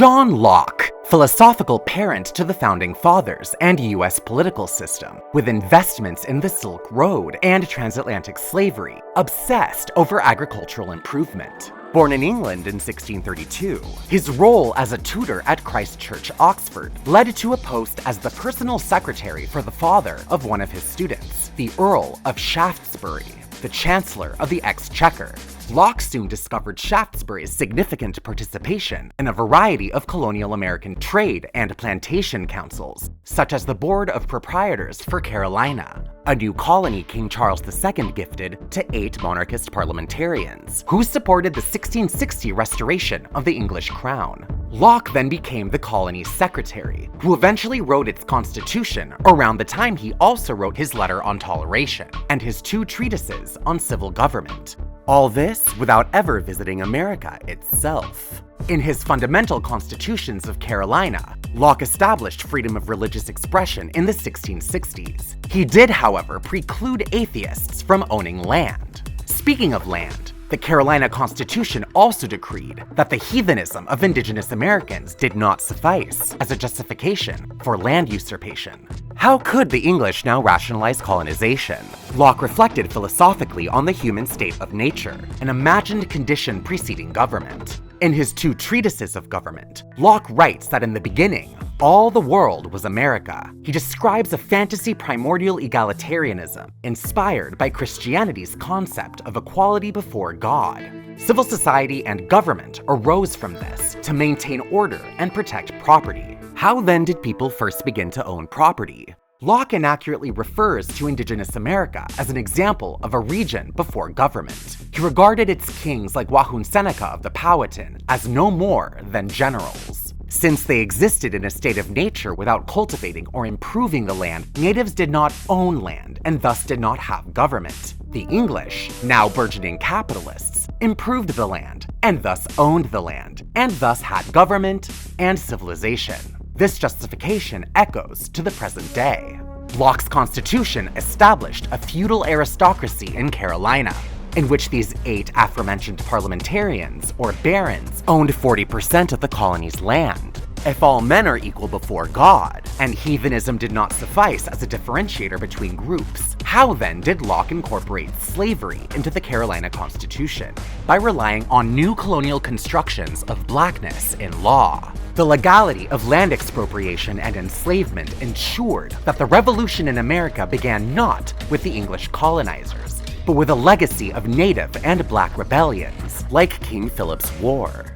John Locke, philosophical parent to the Founding Fathers and U.S. political system, with investments in the Silk Road and transatlantic slavery, obsessed over agricultural improvement. Born in England in 1632, his role as a tutor at Christ Church, Oxford, led to a post as the personal secretary for the father of one of his students, the Earl of Shaftesbury, the Chancellor of the Exchequer. Locke soon discovered Shaftesbury's significant participation in a variety of colonial American trade and plantation councils, such as the Board of Proprietors for Carolina, a new colony King Charles II gifted to 8 monarchist parliamentarians, who supported the 1660 restoration of the English crown. Locke then became the colony's secretary, who eventually wrote its constitution around the time he also wrote his Letter on Toleration and his 2 treatises on civil government. All this without ever visiting America itself. In his fundamental constitutions of Carolina, Locke established freedom of religious expression in the 1660s. He did, however, preclude atheists from owning land. Speaking of land, the Carolina Constitution also decreed that the heathenism of Indigenous Americans did not suffice as a justification for land usurpation. How could the English now rationalize colonization? Locke reflected philosophically on the human state of nature, an imagined condition preceding government. In his 2 treatises of government, Locke writes that in the beginning, all the world was America. He describes a fantasy primordial egalitarianism inspired by Christianity's concept of equality before God. Civil society and government arose from this to maintain order and protect property. How then did people first begin to own property? Locke inaccurately refers to Indigenous America as an example of a region before government. He regarded its kings like Wahun Seneca of the Powhatan as no more than generals. Since they existed in a state of nature without cultivating or improving the land, natives did not own land and thus did not have government. The English, now burgeoning capitalists, improved the land and thus owned the land, and thus had government and civilization. This justification echoes to the present day. Locke's constitution established a feudal aristocracy in Carolina, in which these 8 aforementioned parliamentarians, or barons, owned 40% of the colony's land. If all men are equal before God, and heathenism did not suffice as a differentiator between groups, how then did Locke incorporate slavery into the Carolina Constitution? By relying on new colonial constructions of blackness in law. The legality of land expropriation and enslavement ensured that the revolution in America began not with the English colonizers, but with a legacy of native and black rebellions, like King Philip's War.